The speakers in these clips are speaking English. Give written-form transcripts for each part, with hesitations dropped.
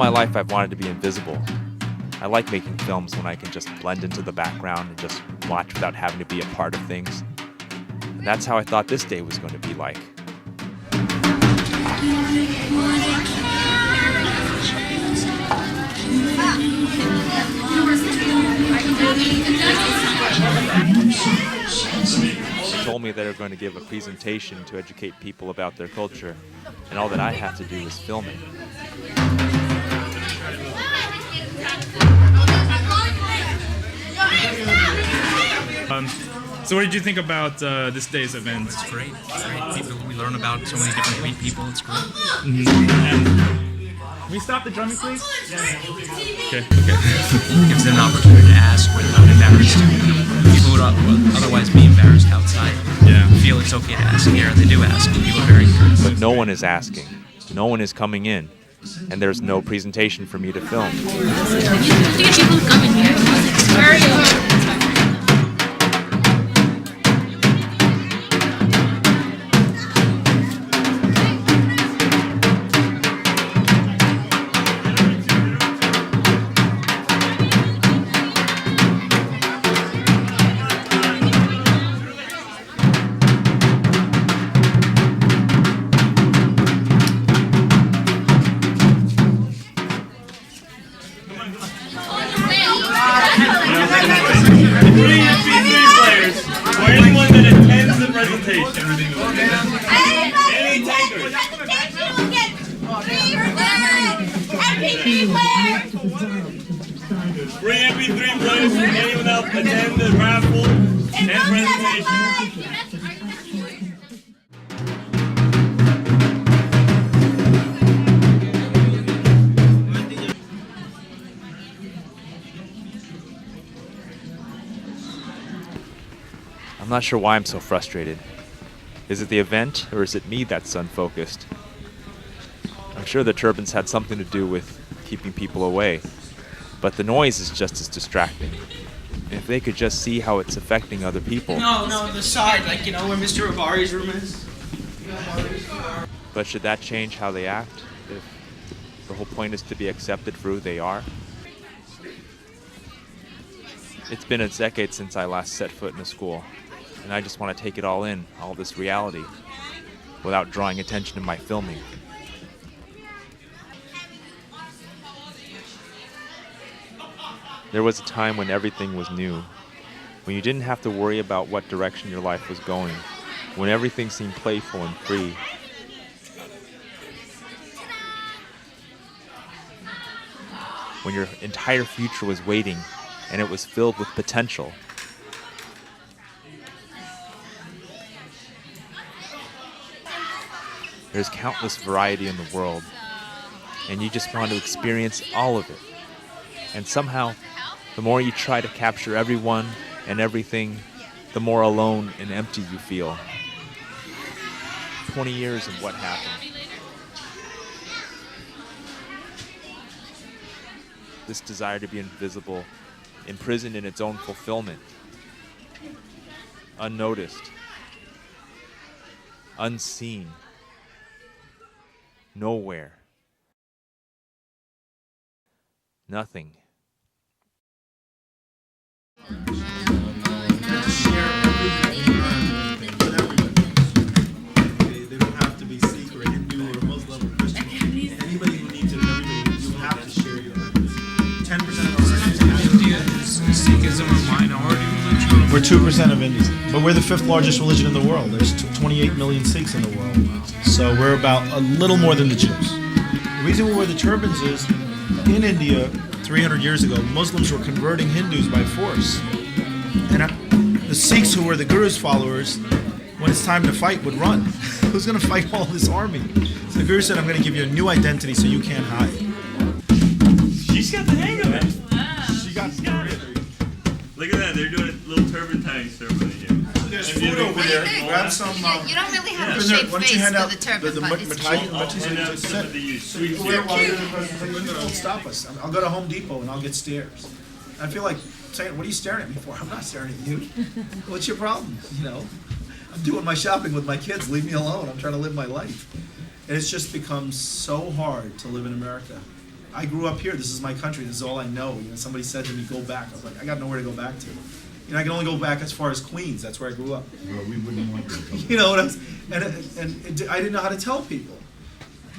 my life I've wanted to be invisible. I like making films when I can just blend into the background and just watch without having to be a part of things. And that's how I thought this day was going to be like. She told me they were going to give a presentation to educate people about their culture, and all that I have to do is film it. So what did you think about this day's event? It's great. It's great. We learn about so many different great people. It's great. And can we stop the drumming, please? Okay. Gives them an opportunity to ask without embarrassed. People would otherwise be embarrassed outside. Yeah. Feel it's okay to ask here, and they do ask. People are very curious. But no one is asking. No one is coming in. And there's no presentation for me to film. You people coming here. It's very Bring MP3 players and anyone else attend the raffle and presentation. I'm not sure why I'm so frustrated. Is it the event, or is it me that's unfocused? I'm sure the turbans had something to do with keeping people away, but the noise is just as distracting. And if they could just see how it's affecting other people. No, the side, like, you know, where Mr. Avari's room is. But should that change how they act? If the whole point is to be accepted for who they are? It's been a decade since I last set foot in a school, and I just want to take it all in, all this reality, without drawing attention to my filming. There was a time when everything was new, when you didn't have to worry about what direction your life was going, when everything seemed playful and free. When your entire future was waiting and it was filled with potential. There's countless variety in the world, and you just want to experience all of it. And somehow, the more you try to capture everyone and everything, the more alone and empty you feel. 20 years of what happened. This desire to be invisible, imprisoned in its own fulfillment. Unnoticed. Unseen. Nowhere. Nothing. They don't have to be secret, Hindu or Muslim or Christian. Anybody who needs it, everybody, you have to share your language. 10% of our India is Sikhism a minority religion? We're 2% of Indians, but we're the 5th largest religion in the world. There's 28 million Sikhs in the world, so we're about a little more than the Jews. The reason we wear the turbans is, in India, 300 years ago, Muslims were converting Hindus by force. And the Sikhs, who were the Guru's followers, when it's time to fight, would run. Who's going to fight all this army? So the Guru said, I'm going to give you a new identity so you can't hide. She's got the hang of it. She got it. Look at that, they're doing a little turban-tying ceremony here. There's food over there. Grab some. You don't really have Yeah. a Why shaved don't you face hand for out the turban, the but it's mitai- cute. I'll hand out some of the sweet We'll do the presentation. Don't stop us. I'll go to Home Depot and I'll get stares. I feel like saying, "What are you staring at me for?" I'm not staring at you. What's your problem? You know, I'm doing my shopping with my kids. Leave me alone. I'm trying to live my life. And it's just become so hard to live in America. I grew up here. This is my country. This is all I know. You know, somebody said to me, "Go back." I was like, I got nowhere to go back to. You know, I can only go back as far as Queens. That's where I grew up. Well, we wouldn't want you to come. You know what I'm I didn't know how to tell people.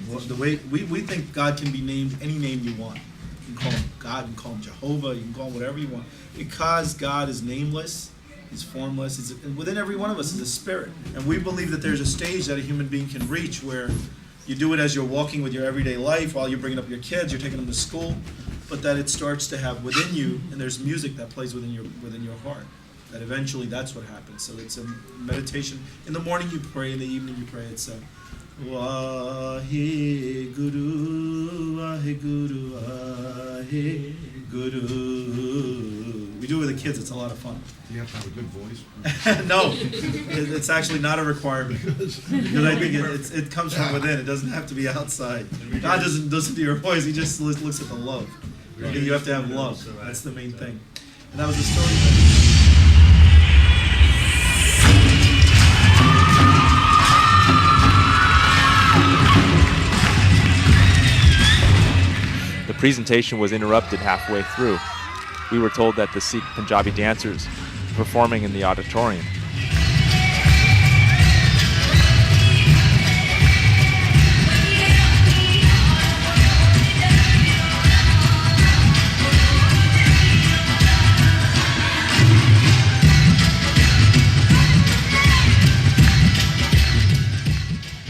Well, the way we think God can be named any name you want. You can call him God, you can call him Jehovah, you can call him whatever you want. Because God is nameless, he's formless, and within every one of us is a spirit. And we believe that there's a stage that a human being can reach where you do it as you're walking with your everyday life, while you're bringing up your kids, you're taking them to school, but that it starts to have within you, and there's music that plays within your heart. That eventually that's what happens. So it's a meditation. In the morning you pray, in the evening you pray. It's Waheguru, Waheguru, Waheguru. We do it with the kids. It's a lot of fun. Do you have to have a good voice? No, it's actually not a requirement because I think it comes from within. It doesn't have to be outside. God doesn't listen to your voice. He just looks at the love. You have to have love. That's the main thing. And that was the story. The presentation was interrupted halfway through. We were told that the Sikh Punjabi dancers were performing in the auditorium.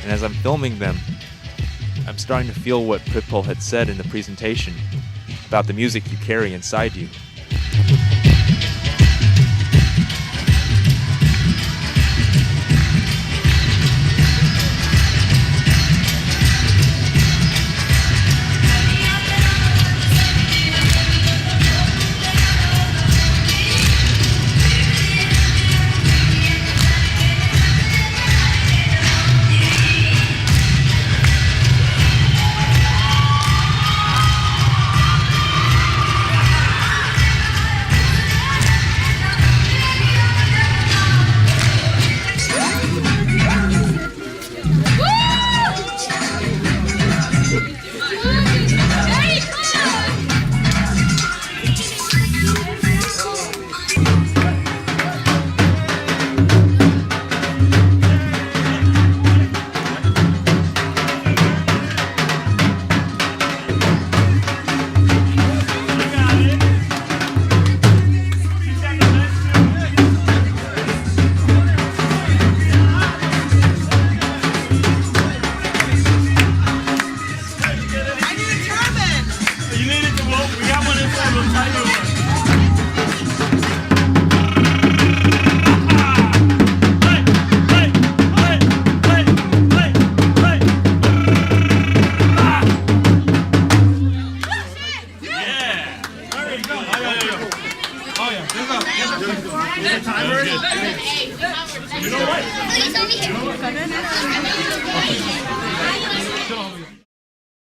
And as I'm filming them, I'm starting to feel what Prithpal had said in the presentation about the music you carry inside you. Please, over here.